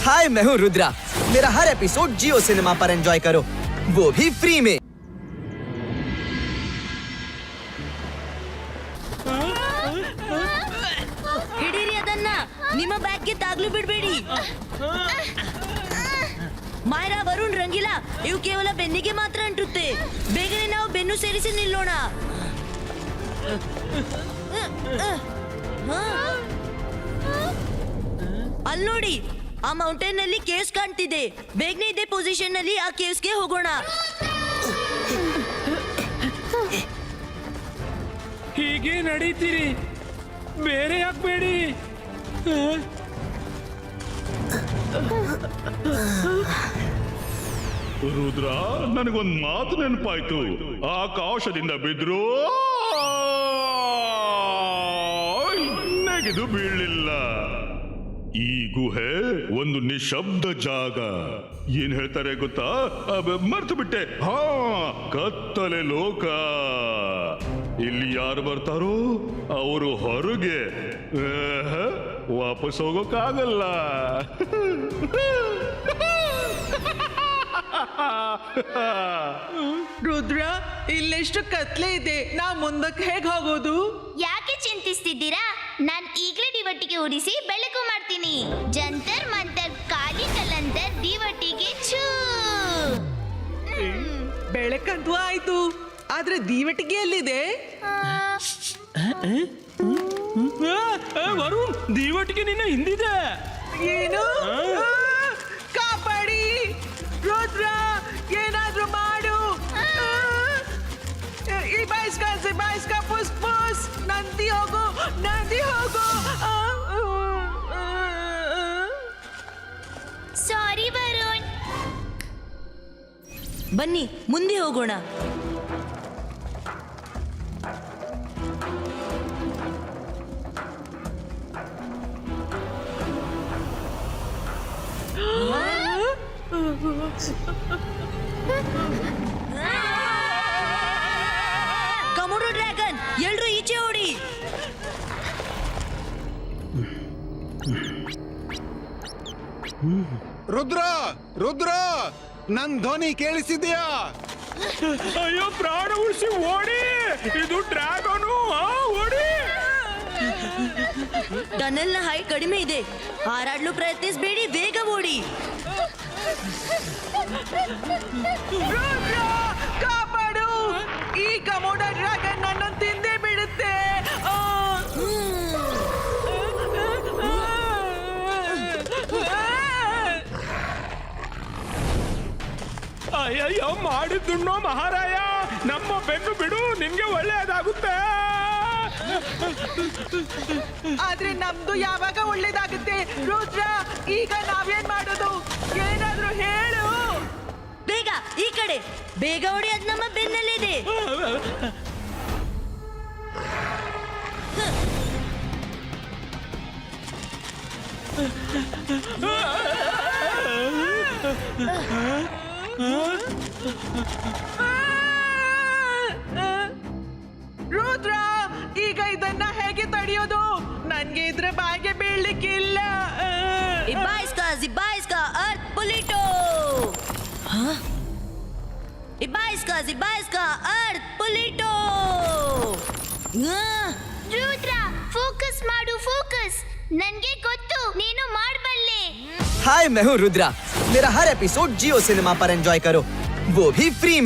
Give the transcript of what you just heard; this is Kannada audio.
हाय, मैं हूँ रुद्रा। मेरा हर एपिसोड जियो सिनेमा पर एंजॉय करो, वो भी फ्री में। ಹಿಡೀರಿ ಅದನ್ನ. ನಿಮ್ಮ ಬ್ಯಾಗ್ಗೆ ತಾಗ್ಲು ಬಿಡ್ಬೇಡಿ. ಮಾಯರಾ, ವರುಣ್, ರಂಗಿಲಾ, ಇವು ಕೇವಲ ಬೆನ್ನಿಗೆ ಮಾತ್ರ ಅಂಟುತ್ತೆ. ಬೇಗನೆ ನಾವು ಬೆನ್ನು ಸೇರಿಸಿ ನಿಲ್ಲೋಣ. ಅಲ್ಲಿ ನೋಡಿ, ಆ ಮೌಂಟೇನ್ ನಲ್ಲಿ ಕೇವ್ಸ್ ಕಾಣ್ತಿದೆ. ಬೇಗನೆ ಇದೇ ಪೊಸಿಷನ್ ನಲ್ಲಿ ಆ ಕೇವ್ಸ್ ಗೆ ಹೋಗೋಣ. ಹೀಗೆ ನಡೀತೀರಿ, ಬೇರೆ ಹಾಕ್ಬೇಡಿ. ರುದ್ರ, ನನಗೊಂದ್ ಮಾತು ನೆನಪಾಯ್ತು. ಆಕಾಶದಿಂದ ಬಿದ್ರು ನೆಗೆದು ಬೀಳಲಿಲ್ಲ. ಈ ಗುಹೆ ಒಂದು ನಿಶಬ್ದ ಜಾಗ. ಏನ್ ಹೇಳ್ತಾರೆ ಗೊತ್ತಾ? ಮರ್ತು ಬಿಟ್ಟೆ. ಹಾ, ಕತ್ತಲೆ ಲೋಕ. ಇಲ್ಲಿ ಯಾರು ಬರ್ತಾರೋ ಅವರು ಹೊರಗೆ ವಾಪಸ್ ಹೋಗೋಕ್ಕಾಗಲ್ಲ. ರುದ್ರ, ಇಲ್ಲೆಷ್ಟು ಕತ್ಲೆ ಇದೆ. ನಾವು ಮುಂದಕ್ಕೆ ಹೇಗೆ ಹೋಗೋದು? ಯಾಕೆ ಚಿಂತಿಸ್ತಿದ್ದೀರಾ? ನಾನ್ ಈಗಲೇ ದಿವಟ್ಟಿಗೆ ಉರಿಸಿ ಬೆಳಕು ಮಾಡ್ತೀನಿ. ಜಂತರ್ ಮಂತರ್ ಕಾಲಿ ಕಲಂತರ್ ದಿವಟ್ಟಿಗೆ ಛೂ. ಬೆಳಕಂತೂ ಆಯ್ತು, ಆದ್ರೆ ದೀವಟಿಗೆ ಎಲ್ಲಿದೆ? ವರುಣ್, ದೀವಟಿಗೆ ನಿನ್ನ ಹಿಂದಿದೆ. ಏನು? ಕಾಪಾಡಿ ರುದ್ರ, ಏನಾದ್ರೂ ಮಾಡು. ಈ ಬಾಯ್ಸ್ಕ ಪುಸ್ ಪುಸ್. ನಂದಿ ಹೋಗು, ನಂದಿ ಹೋಗು. ಸಾರಿ ವರುಣ್. ಬನ್ನಿ ಮುಂದೆ ಹೋಗೋಣ. ಕಮೋಡೋ ಡ್ರ್ಯಾಗನ್, ಎಲ್ರೂ ಈಚೆ ಓಡಿ. ರುದ್ರ, ರುದ್ರ, ನನ್ ಧ್ವನಿ ಕೇಳಿಸಿದ್ಯಾ? ಅಯ್ಯೋ, ಪ್ರಾಣ ಉಳಿಸಿ ಓಡಿ. ಇದು ಡ್ರ್ಯಾಗನು, ಓಡಿ. ಟನಲ್ ನ ಹೈಟ್ ಕಡಿಮೆ ಇದೆ, ಹಾರಾಡ್ಲು ಪ್ರಯತ್ನಿಸಬೇಡಿ, ಬೇಗ ಓಡಿ. ರುದ್ರ, ಕಾಪಾಡು. ಈ ಕಮೋಡೋ ಡ್ರ್ಯಾಗನ್ ನನ್ನನ್ನು ತಿಂದೇ ಬಿಡುತ್ತೆ. ಅಯ್ಯಯ್ಯೋ, ಮಾಡಿದ್ದುಣ್ಣೋ ಮಹಾರಾಯ. ನಮ್ಮ ಬೆನ್ನು ಬಿಡು, ನಿನ್ಗೆ ಒಳ್ಳೆಯದಾಗುತ್ತೆ. ಆದ್ರೆ ನಮ್ದು ಯಾವಾಗ ಒಳ್ಳೇದಾಗುತ್ತೆ? ರುದ್ರ, ಈಗ ನಾವೇನ್ ಮಾಡೋದು? ಏನಾದ್ರೂ ಹೇಳು. ಬೇಗ ಈ ಕಡೆ, ಬೇಗ ಓಡಿ, ಅದು ನಮ್ಮ ಬೆನ್ನಲ್ಲಿದೆ. ರುದ್ರ, ಈಗ ಇದನ್ನ ಹೇಗೆ ತಡೆಯೋದು? ನನ್ಗೆ ಇದ್ರ ಬಾಯಿಗೆ ಬೀಳ್ಲಿಕ್ಕಿಲ್ಲ. Ibaiska, Earth Polito! Huh? Ibaiska, Earth Polito! Rudra, focus ಮಾಡು, ಫೋಕಸ್. ನನ್ಗೆ ಗೊತ್ತು, ನೀನು ಮಾಡಬಲ್ಲೆ. हाय, मैं हूँ रुद्रा। मेरा हर एपिसोड जियो सिनेमा पर एंजॉय करो, वो भी फ्री में।